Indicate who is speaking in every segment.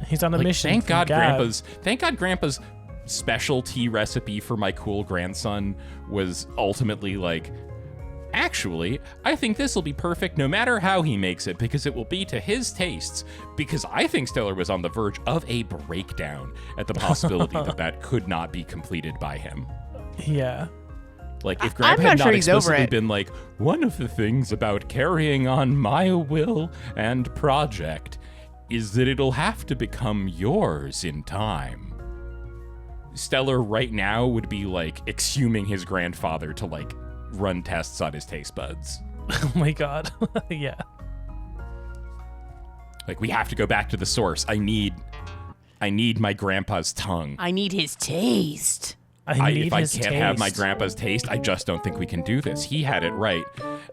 Speaker 1: He's on a mission.
Speaker 2: Thank God Grandpa's specialty recipe for my cool grandson was ultimately like, actually, I think this will be perfect no matter how he makes it because it will be to his tastes. Because I think Stellar was on the verge of a breakdown at the possibility that could not be completed by him.
Speaker 1: Yeah.
Speaker 2: Like, if Grandpa had not explicitly been like, one of the things about carrying on my will and project is that it'll have to become yours in time. Stellar right now would be like exhuming his grandfather to like run tests on his taste buds.
Speaker 1: Oh my God. Yeah.
Speaker 2: Like, we have to go back to the source. I need my grandpa's tongue.
Speaker 3: I need his taste.
Speaker 2: If I can't have my grandpa's taste, I just don't think we can do this. He had it right.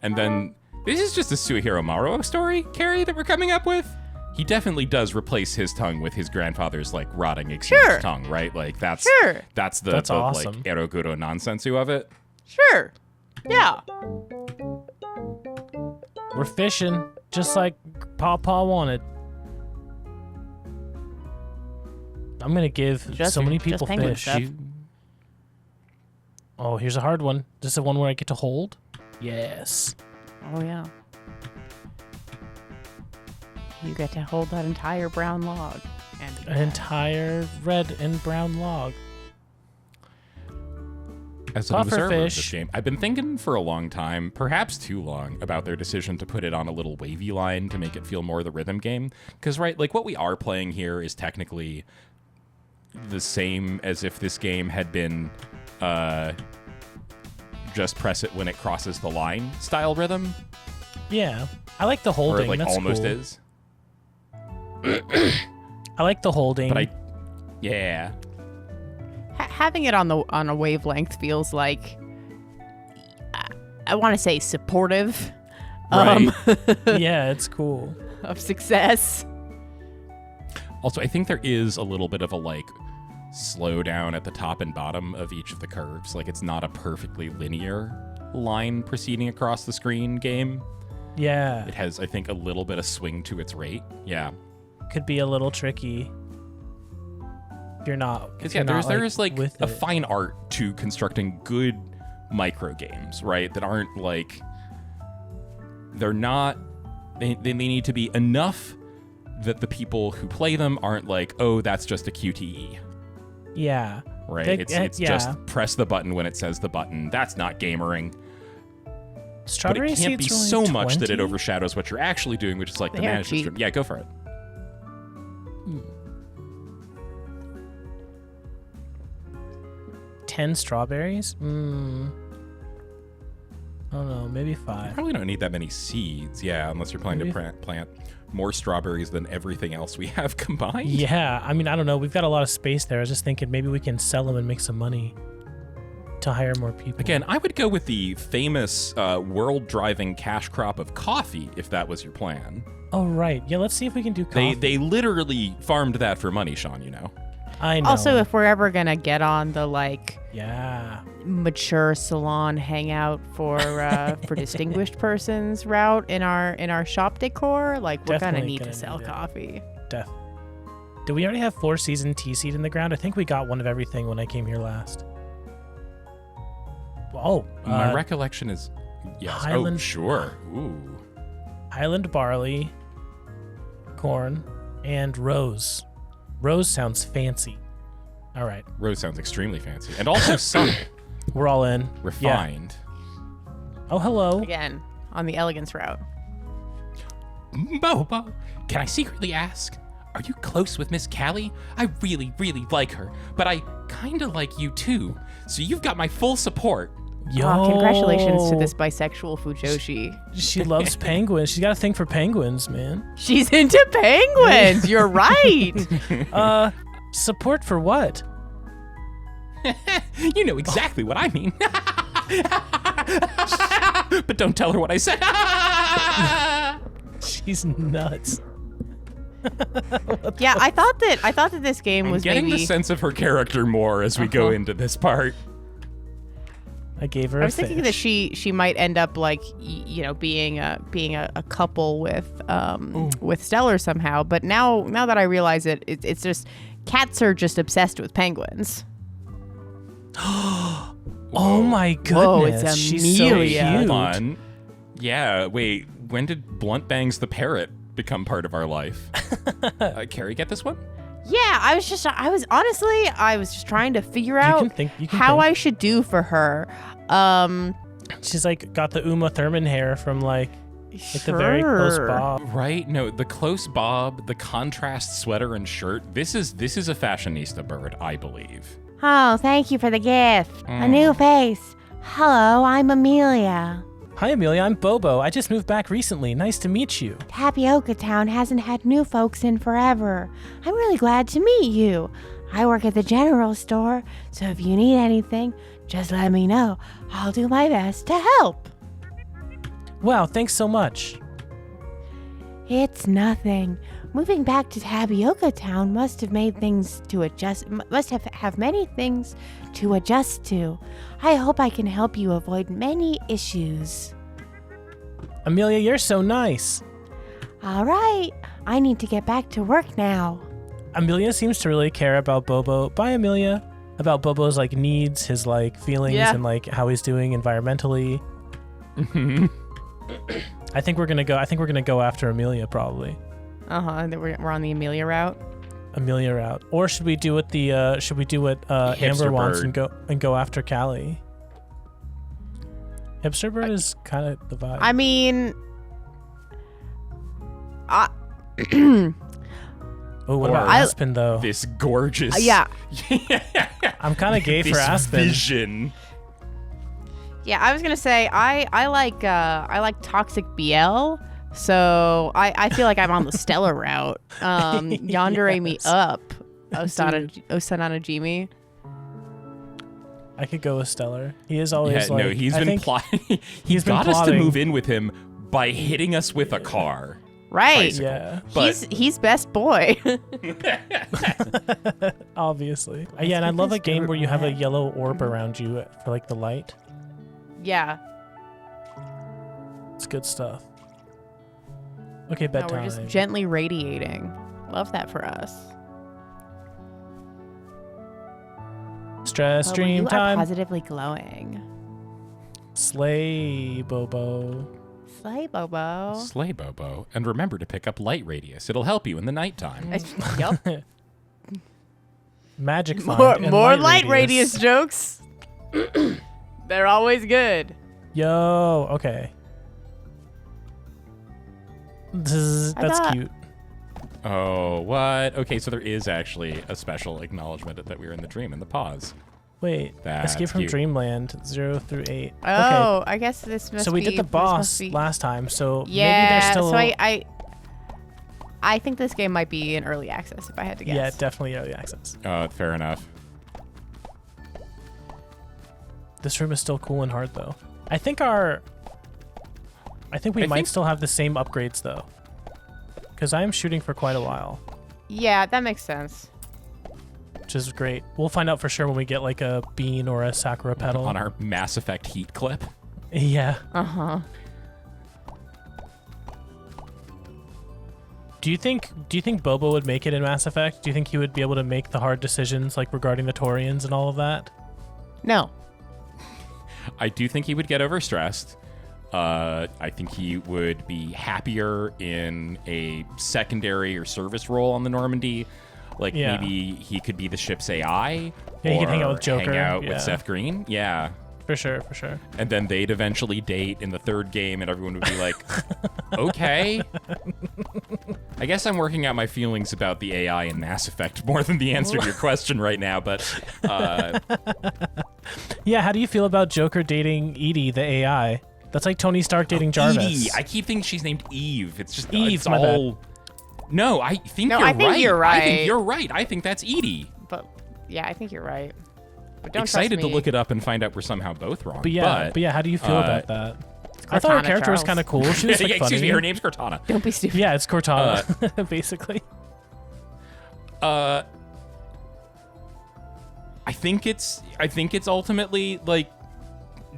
Speaker 2: And then, this is just a Suihiro Maruo story, Carrie, that we're coming up with? He definitely does replace his tongue with his grandfather's, like, rotting exhumed tongue, right? Like, that's the
Speaker 1: awesome.
Speaker 2: like, eroguro nonsensu of it.
Speaker 3: Sure. Yeah.
Speaker 1: We're fishing, just like Pawpaw wanted. I'm going to give so many people fish. Oh, here's a hard one. This is the one where I get to hold? Yes.
Speaker 3: Oh, yeah. You get to hold that entire brown log.
Speaker 1: An entire red and brown log.
Speaker 2: As an observer of this game, I've been thinking for a long time, perhaps too long, about their decision to put it on a little wavy line to make it feel more the rhythm game. Because, right, like, what we are playing here is technically the same as if this game had been just press it when it crosses the line style rhythm.
Speaker 1: Yeah. I like the holding.
Speaker 2: Or it, like,
Speaker 1: that's
Speaker 2: almost
Speaker 1: cool.
Speaker 2: is.
Speaker 1: I like the holding.
Speaker 2: But yeah.
Speaker 3: Having it on a wavelength feels like, I want to say supportive.
Speaker 2: Right.
Speaker 1: Yeah, it's cool.
Speaker 3: Of success.
Speaker 2: Also, I think there is a little bit of a, like, slow down at the top and bottom of each of the curves. Like, it's not a perfectly linear line proceeding across the screen game.
Speaker 1: Yeah.
Speaker 2: It has, I think, a little bit of swing to its rate. Yeah.
Speaker 1: Could be a little tricky. If you're not.
Speaker 2: Because, yeah, there's like a fine art to constructing good micro games, right? That aren't like. They're not. They need to be enough that the people who play them aren't like, oh, that's just a QTE.
Speaker 1: Yeah.
Speaker 2: Right? It's just press the button when it says the button. That's not gamering.
Speaker 1: Strawberry
Speaker 2: but it can't be
Speaker 1: seeds
Speaker 2: so
Speaker 1: really
Speaker 2: much
Speaker 1: 20?
Speaker 2: that it overshadows what you're actually doing, which is like the management system. Yeah, go for it.
Speaker 1: 10 strawberries? I don't know, maybe 5.
Speaker 2: You probably don't need that many seeds, yeah, unless you're planning to plant more strawberries than everything else we have combined.
Speaker 1: Yeah, I mean, I don't know. We've got a lot of space there. I was just thinking maybe we can sell them and make some money to hire more people.
Speaker 2: Again, I would go with the famous world-driving cash crop of coffee if that was your plan.
Speaker 1: Oh, right. Yeah, let's see if we can do coffee.
Speaker 2: They literally farmed that for money, Sean, you know.
Speaker 1: I know.
Speaker 3: Also, if we're ever going to get on the, like, mature salon hangout for distinguished persons route in our shop decor, like, we're going to need to sell coffee.
Speaker 1: Do we already have 4 seasoned tea seed in the ground? I think we got one of everything when I came here last. Oh.
Speaker 2: My recollection is, yes.
Speaker 1: Highland,
Speaker 2: oh, sure. Ooh.
Speaker 1: Highland barley, corn, and rose. Rose sounds fancy. All right.
Speaker 2: Rose sounds extremely fancy. And also subtle.
Speaker 1: We're all in.
Speaker 2: Refined.
Speaker 1: Yeah. Oh, hello.
Speaker 3: Again, on the elegance route.
Speaker 2: Boba, can I secretly ask, are you close with Miss Callie? I really, really like her, but I kind of like you too. So you've got my full support.
Speaker 1: Yo.
Speaker 3: Congratulations to this bisexual Fujoshi.
Speaker 1: She loves penguins. She's got a thing for penguins, man.
Speaker 3: She's into penguins. You're right.
Speaker 1: Support for what?
Speaker 2: You know exactly what I mean. But don't tell her what I said.
Speaker 1: She's nuts.
Speaker 3: Yeah, I thought that this game was
Speaker 2: getting
Speaker 3: maybe
Speaker 2: the sense of her character more as we go into this part.
Speaker 1: I gave her.
Speaker 3: I was thinking that she might end up like being a couple with Stellar somehow. But now that I realize it's just cats are just obsessed with penguins.
Speaker 1: Oh my goodness!
Speaker 3: Whoa, it's
Speaker 1: She's so
Speaker 3: Amelia.
Speaker 1: cute.
Speaker 2: Hold on. Yeah, wait. When did Blunt Bangs the parrot become part of our life? Carrie, get this one?
Speaker 3: Yeah, I was just trying to figure out how I should do for her.
Speaker 1: She's like got the Uma Thurman hair from like the very close bob.
Speaker 2: Right? No, the close bob, the contrast sweater and shirt. This is a fashionista bird, I believe.
Speaker 4: Oh, thank you for the gift. A new face. Hello, I'm Amelia.
Speaker 1: Hi, Amelia. I'm Bobo. I just moved back recently. Nice to meet you.
Speaker 4: Tapioca Town hasn't had new folks in forever. I'm really glad to meet you. I work at the general store, so if you need anything, just let me know. I'll do my best to help.
Speaker 1: Wow, thanks so much.
Speaker 4: It's nothing. Moving back to Tapioca Town must have made things to adjust. Must have many things to adjust to. I hope I can help you avoid many issues.
Speaker 1: Amelia, you're so nice.
Speaker 4: All right, I need to get back to work now.
Speaker 1: Amelia seems to really care about Bobo. Bye, Amelia. About Bobo's like needs, his like feelings, and like how he's doing environmentally. I think we're gonna go after Amelia probably.
Speaker 3: We're on the Amelia route.
Speaker 1: Amelia route, or should we do what Amber wants and go after Callie? Hipster bird is kind of the vibe.
Speaker 3: I mean,
Speaker 1: oh, what about Aspen though?
Speaker 2: This gorgeous.
Speaker 3: Yeah.
Speaker 1: I'm kind of gay for Aspen.
Speaker 2: Vision.
Speaker 3: Yeah, I was gonna say I like Toxic BL. So I feel like I'm on the Stellar route. Yandere me up, Osanana Jimi.
Speaker 1: I could go with Stellar. He is always like.
Speaker 2: No, he's been plotting. He's got us to move in with him by hitting us with a car.
Speaker 3: Right.
Speaker 2: Bicycle.
Speaker 1: Yeah.
Speaker 2: But
Speaker 3: He's best boy.
Speaker 1: Obviously. Yeah, and I love a game where you have a yellow orb around you for like the light.
Speaker 3: Yeah.
Speaker 1: It's good stuff. Okay,
Speaker 3: No,
Speaker 1: bedtime.
Speaker 3: we're just gently radiating. Love that for us.
Speaker 1: Stress
Speaker 4: Bobo,
Speaker 1: stream
Speaker 4: you
Speaker 1: time.
Speaker 4: are positively glowing.
Speaker 1: Slay, Bobo.
Speaker 4: Slay, Bobo.
Speaker 2: Slay Bobo, and remember to pick up light radius. It'll help you in the nighttime.
Speaker 3: Yup.
Speaker 1: Magic find. and
Speaker 3: More light radius jokes. They're always good.
Speaker 1: Yo, okay. That's cute.
Speaker 2: Oh, what? Okay, so there is actually a special acknowledgement that we were in the dream in the pause.
Speaker 1: Wait,
Speaker 2: That's
Speaker 1: Escape from
Speaker 2: cute.
Speaker 1: Dreamland 0 through 8.
Speaker 3: Oh,
Speaker 1: Okay.
Speaker 3: I guess this must be.
Speaker 1: So we did the
Speaker 3: this
Speaker 1: boss
Speaker 3: must be-
Speaker 1: last time, so
Speaker 3: Yeah,
Speaker 1: maybe there's still.
Speaker 3: so I think this game might be in early access if I had to guess.
Speaker 1: Yeah, definitely early access.
Speaker 2: Fair enough.
Speaker 1: This room is still cool and hard though. I think we might still have the same upgrades though. Because I am shooting for quite a while.
Speaker 3: Yeah, that makes sense.
Speaker 1: Which is great. We'll find out for sure when we get like a bean or a Sakura petal.
Speaker 2: On our Mass Effect heat clip.
Speaker 1: Yeah.
Speaker 3: Uh-huh.
Speaker 1: Do you think Bobo would make it in Mass Effect? Do you think he would be able to make the hard decisions like regarding the Torians and all of that?
Speaker 3: No.
Speaker 2: I do think he would get overstressed. I think he would be happier in a secondary or service role on the Normandy. Like maybe he could be the ship's AI.
Speaker 1: Yeah, he could hang out with Joker.
Speaker 2: Hang out
Speaker 1: Yeah.
Speaker 2: with Seth Green. Yeah.
Speaker 1: For sure, for sure.
Speaker 2: And then they'd eventually date in the third game, and everyone would be like, okay. I guess I'm working out my feelings about the AI in Mass Effect more than the answer to your question right now, but...
Speaker 1: Yeah, how do you feel about Joker dating Edie, the AI? That's like Tony Stark dating Jarvis.
Speaker 2: Edie. I keep thinking she's named Eve. It's just
Speaker 1: Eve,
Speaker 2: it's
Speaker 1: my
Speaker 2: all... No, I think
Speaker 3: No,
Speaker 2: you're
Speaker 3: I think
Speaker 2: right.
Speaker 3: you're
Speaker 2: I
Speaker 3: right.
Speaker 2: think you're right. I think that's Edie.
Speaker 3: But yeah, I think you're right. But don't
Speaker 2: Excited
Speaker 3: trust
Speaker 2: to
Speaker 3: me.
Speaker 2: look it up and find out we're somehow both wrong.
Speaker 1: But yeah, how do you feel about that? I thought her
Speaker 3: Cortana,
Speaker 1: character was
Speaker 3: Charles.
Speaker 1: kind of cool. She was like
Speaker 2: yeah,
Speaker 1: funny.
Speaker 2: excuse me, her name's Cortana.
Speaker 3: Don't be stupid.
Speaker 1: Yeah, it's Cortana, basically.
Speaker 2: I think it's ultimately like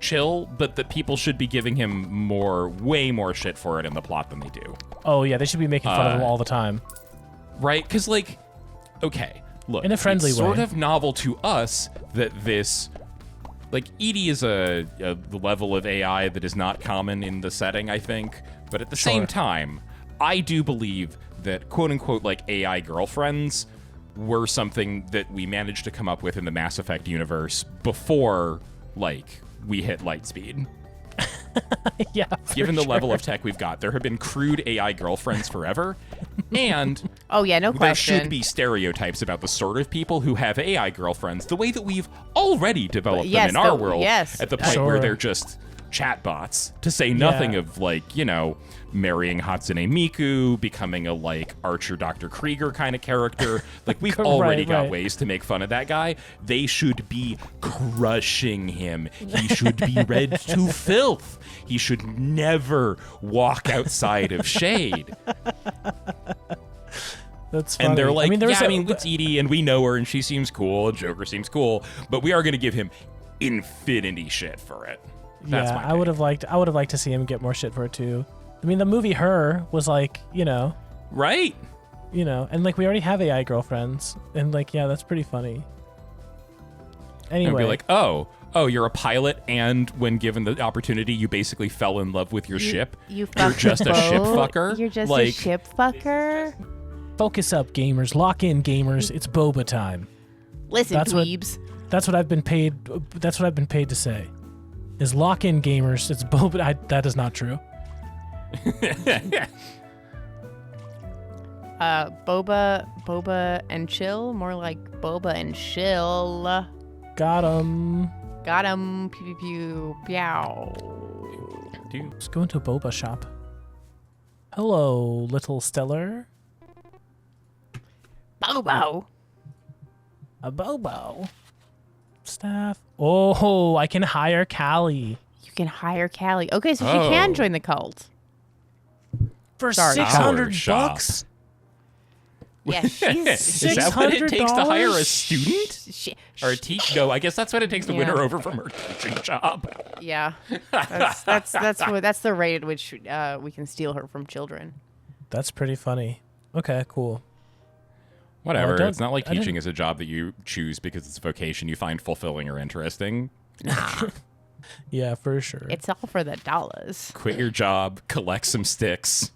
Speaker 2: chill, but that people should be giving him way more shit for it in the plot than they do.
Speaker 1: Oh yeah, they should be making fun of him all the time.
Speaker 2: Right? Because, like, okay, look.
Speaker 1: In a friendly
Speaker 2: it's
Speaker 1: way.
Speaker 2: sort of novel to us that this, like, Edie is a level of AI that is not common in the setting, I think. But at the same time, I do believe that, quote-unquote, like, AI girlfriends were something that we managed to come up with in the Mass Effect universe before, like, we hit light speed.
Speaker 1: Yeah.
Speaker 2: Given the level of tech we've got, there have been crude AI girlfriends forever, and
Speaker 3: oh yeah, no question.
Speaker 2: There should be stereotypes about the sort of people who have AI girlfriends, the way that we've already developed them in our world, at the point where they're just chatbots, to say nothing of, like, you know, marrying Hatsune Miku, becoming a, like, Archer Dr. Krieger kind of character. Like, we've already got ways to make fun of that guy. They should be crushing him. He should be read to filth. He should never walk outside of shade.
Speaker 1: That's funny.
Speaker 2: And they're like,
Speaker 1: it's
Speaker 2: Edie, and we know her, and she seems cool, and Joker seems cool, but we are going to give him infinity shit for it. That's
Speaker 1: I would have liked to see him get more shit for it too. I mean, the movie Her was like, you know,
Speaker 2: right?
Speaker 1: You know, and like we already have AI girlfriends, and like, yeah, that's pretty funny. Anyway,
Speaker 2: and be like, oh, you're a pilot, and when given the opportunity, you basically fell in love with your ship. You're just a ship fucker.
Speaker 4: You're just a ship fucker.
Speaker 1: Focus up, gamers. Lock in, gamers. It's boba time.
Speaker 3: Listen, dweebs.
Speaker 1: That's what I've been paid. That's what I've been paid to say. Is lock in, gamers. It's boba. That is not true.
Speaker 3: Boba and chill. More like boba and chill.
Speaker 1: Got him.
Speaker 3: Pew pew pew. Meow.
Speaker 1: Let's go into a boba shop. Hello, little Stellar.
Speaker 3: Bobo.
Speaker 1: A Bobo. Staff. Oh, I can hire Callie.
Speaker 3: You can hire Callie. Okay, so she can join the cult.
Speaker 1: For $600?
Speaker 3: Yeah, she's
Speaker 2: Is that what it takes to hire a student? Or a teacher? No, I guess that's what it takes to win her over from her teaching job.
Speaker 3: Yeah, that's the rate at which we can steal her from children.
Speaker 1: That's pretty funny. Okay, cool.
Speaker 2: Whatever. It's not like teaching is a job that you choose because it's a vocation you find fulfilling or interesting.
Speaker 3: Nah.
Speaker 1: Yeah, for sure.
Speaker 3: It's all for the dollars.
Speaker 2: Quit your job, collect some sticks.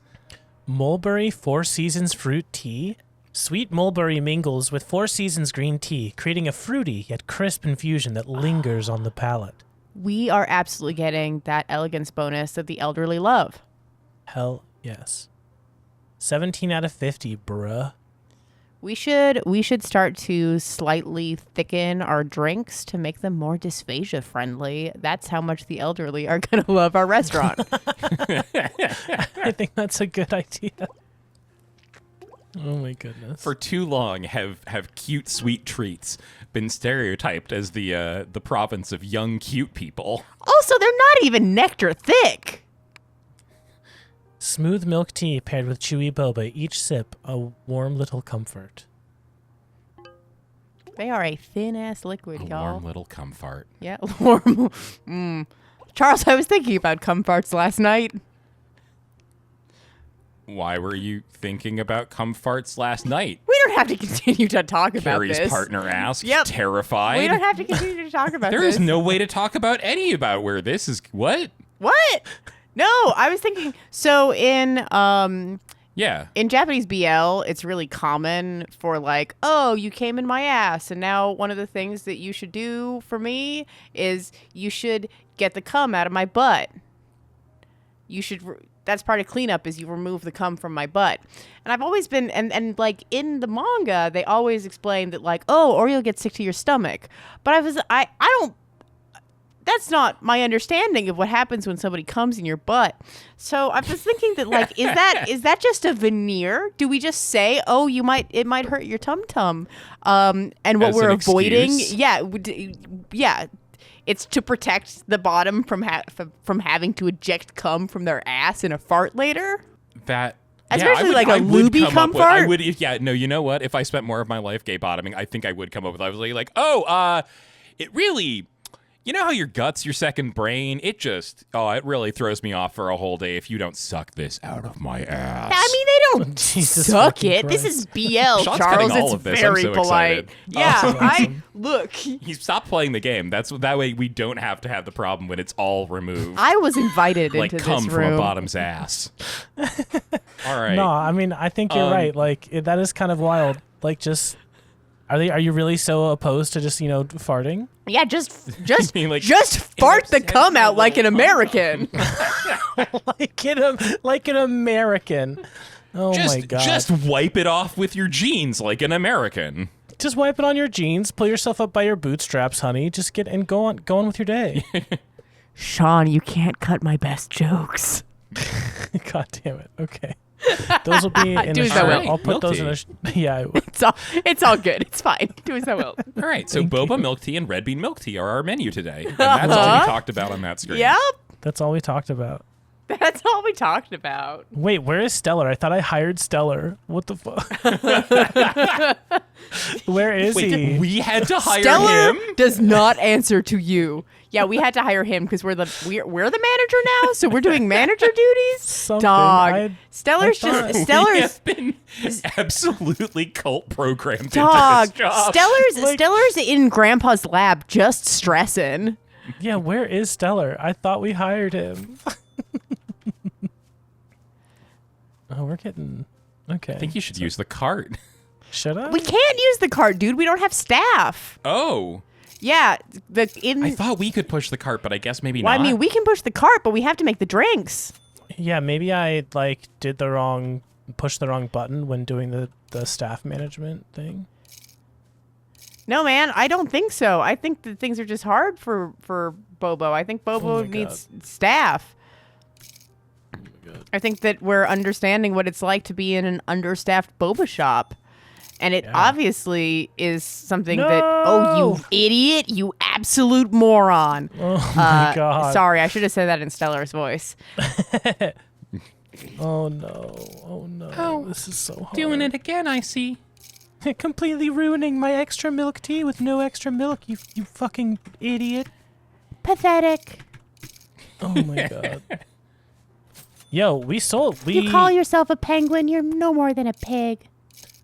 Speaker 1: Mulberry Four Seasons fruit tea. Sweet mulberry mingles with Four Seasons green tea, creating a fruity yet crisp infusion that lingers on the palate.
Speaker 3: We are absolutely getting that elegance bonus that the elderly love.
Speaker 1: Hell yes. 17 out of 50, bruh.
Speaker 3: We should start to slightly thicken our drinks to make them more dysphagia friendly. That's how much the elderly are going to love our restaurant.
Speaker 1: I think that's a good idea. Oh my goodness.
Speaker 2: For too long have cute sweet treats been stereotyped as the province of young cute people.
Speaker 3: Also, they're not even nectar thick.
Speaker 1: Smooth milk tea paired with chewy boba, each sip a warm little comfort.
Speaker 3: They are a thin-ass liquid, y'all.
Speaker 2: Warm little comfort.
Speaker 3: Yeah, warm. Charles, I was thinking about comforts last night.
Speaker 2: Why were you thinking about comforts last night?
Speaker 3: We don't have to continue to talk about
Speaker 2: Carrie's
Speaker 3: this.
Speaker 2: partner asked, terrified.
Speaker 3: We don't have to continue to talk about
Speaker 2: There
Speaker 3: this.
Speaker 2: is no way to talk about about where this is. What?
Speaker 3: What? No, I was thinking. So in in Japanese BL, it's really common for like, oh, you came in my ass, and now one of the things that you should do for me is you should get the cum out of my butt. You should. That's part of cleanup is you remove the cum from my butt. And I've always been and like in the manga, they always explain that like, oh, or you'll get sick to your stomach. But I don't. That's not my understanding of what happens when somebody comes in your butt. So I was thinking that like, is that just a veneer? Do we just say, oh, it might hurt your tum tum, and what we're avoiding, yeah, it's to protect the bottom from having to eject cum from their ass in a fart later. Especially like a looby cum fart.
Speaker 2: You know what? If I spent more of my life gay bottoming, I think I would come up with. I was like, oh, it really. You know how your gut's your second brain? It really throws me off for a whole day if you don't suck this out of my ass.
Speaker 3: I mean, they don't
Speaker 1: Jesus
Speaker 3: suck
Speaker 1: fucking
Speaker 3: it. This
Speaker 1: Christ.
Speaker 3: is BL,
Speaker 2: Sean's
Speaker 3: Charles.
Speaker 2: cutting all
Speaker 3: It's
Speaker 2: of this. I'm
Speaker 3: very
Speaker 2: so
Speaker 3: polite.
Speaker 2: excited.
Speaker 3: Yeah,
Speaker 1: Awesome.
Speaker 3: look.
Speaker 2: He stopped playing the game. That way we don't have to have the problem when it's all removed.
Speaker 3: I was invited
Speaker 2: like
Speaker 3: into
Speaker 2: come
Speaker 3: this
Speaker 2: from a
Speaker 3: room.
Speaker 2: bottom's ass. All right.
Speaker 1: No, I mean, I think you're right. Like, that is kind of wild. Like, just, are you really so opposed to just, farting?
Speaker 3: Yeah, just
Speaker 2: Like,
Speaker 3: fart the cum out like an American.
Speaker 1: like an American. Oh my God.
Speaker 2: Just wipe it off with your jeans like an American.
Speaker 1: Just wipe it on your jeans, pull yourself up by your bootstraps, honey. Just go on with your day.
Speaker 3: Sean, you can't cut my best jokes.
Speaker 1: God damn it. Okay. Those will be in
Speaker 3: Do
Speaker 1: a
Speaker 3: as I
Speaker 1: show.
Speaker 3: will.
Speaker 1: I'll put
Speaker 2: Milk
Speaker 1: those
Speaker 2: tea.
Speaker 1: in a yeah, I will.
Speaker 3: It's all good. It's fine. Do as I will.
Speaker 2: All right, so boba milk tea and red bean milk tea are our menu today. And that's all we talked about on that screen.
Speaker 3: Yep.
Speaker 1: That's all we talked about.
Speaker 3: That's all we talked about.
Speaker 1: Wait, where is Stellar? I thought I hired Stellar. What the fuck? Where is
Speaker 2: Wait,
Speaker 1: he?
Speaker 2: we had to hire
Speaker 3: Stellar
Speaker 2: him?
Speaker 3: does not answer to you. Yeah, we had to hire him because we're the manager now, so we're doing manager duties.
Speaker 1: Something.
Speaker 3: Dog. Stellar's
Speaker 1: I thought-
Speaker 3: just Stellar's
Speaker 2: We have been absolutely cult programmed
Speaker 3: dog.
Speaker 2: into this job.
Speaker 3: Stellar's in Grandpa's lab just stressing.
Speaker 1: Yeah, where is Stellar? I thought we hired him. Oh, we're getting okay.
Speaker 2: I think you should use the cart.
Speaker 1: Should I?
Speaker 3: We can't use the cart, dude. We don't have staff.
Speaker 2: Oh,
Speaker 3: Yeah,
Speaker 2: I thought we could push the cart, but I guess maybe
Speaker 3: well,
Speaker 2: not.
Speaker 3: I mean, we can push the cart, but we have to make the drinks.
Speaker 1: Yeah, maybe I pushed the wrong button when doing the staff management thing.
Speaker 3: No, man, I don't think so. I think that things are just hard for Bobo. I think Bobo
Speaker 1: Oh my
Speaker 3: needs staff. I think that we're understanding what it's like to be in an understaffed boba shop. And it obviously is something that, oh, you idiot, you absolute moron.
Speaker 1: Oh my God.
Speaker 3: Sorry, I should have said that in Stellar's voice.
Speaker 1: Oh no. Oh no.
Speaker 2: Oh,
Speaker 1: this is so hard.
Speaker 2: doing it again, I see.
Speaker 1: Completely ruining my extra milk tea with no extra milk, you fucking idiot.
Speaker 4: Pathetic.
Speaker 1: Oh my God. Yo, we
Speaker 4: You call yourself a penguin, you're no more than a pig.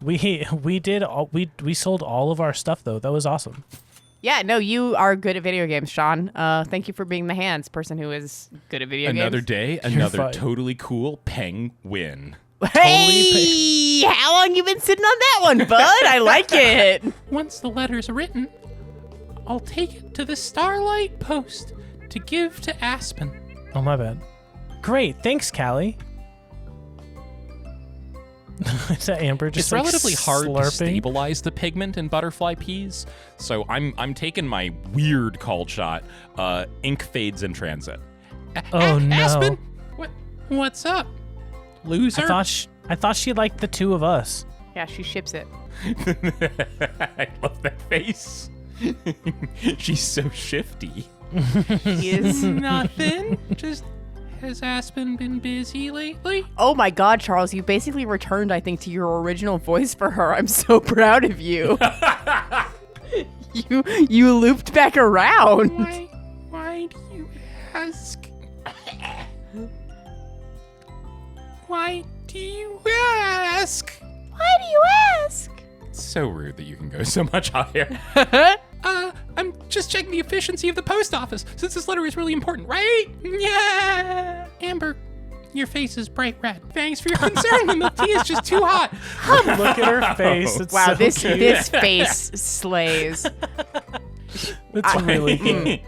Speaker 1: we sold all of our stuff though. That was awesome.
Speaker 3: Yeah, no, you are good at video games, Sean. Thank you for being the hands person who is good at video
Speaker 2: Another
Speaker 3: games.
Speaker 2: day, another
Speaker 1: fine.
Speaker 2: totally cool penguin.
Speaker 3: Hey, how long you been sitting on that one, bud? I like it.
Speaker 2: Once the letter's written, I'll take it to the Starlight Post to give to Aspen.
Speaker 1: Oh my bad. Great, thanks, Callie. Is that Amber just
Speaker 2: It's
Speaker 1: like
Speaker 2: relatively hard to
Speaker 1: slurping?
Speaker 2: stabilize the pigment in butterfly peas, so I'm taking my weird called shot. Ink fades in transit.
Speaker 1: Oh, no.
Speaker 2: Aspen, what's up, loser?
Speaker 1: I thought she liked the two of us.
Speaker 3: Yeah, she ships it.
Speaker 2: I love that face. She's so shifty.
Speaker 3: He is.
Speaker 2: Nothing. Just has Aspen been busy lately?
Speaker 3: Oh my God, Charles, you basically returned, I think, to your original voice for her. I'm so proud of you. You looped back around.
Speaker 2: Why do you ask? Why do you ask?
Speaker 4: Why do you ask?
Speaker 2: It's so rude that you can go so much higher. I'm just checking the efficiency of the post office, since this letter is really important, right? Yeah! Amber, your face is bright red. Thanks for your concern. The milk tea is just too hot.
Speaker 1: Look at her face. It's
Speaker 3: Wow,
Speaker 1: so
Speaker 3: this
Speaker 1: cute.
Speaker 3: face slays.
Speaker 1: It's really good.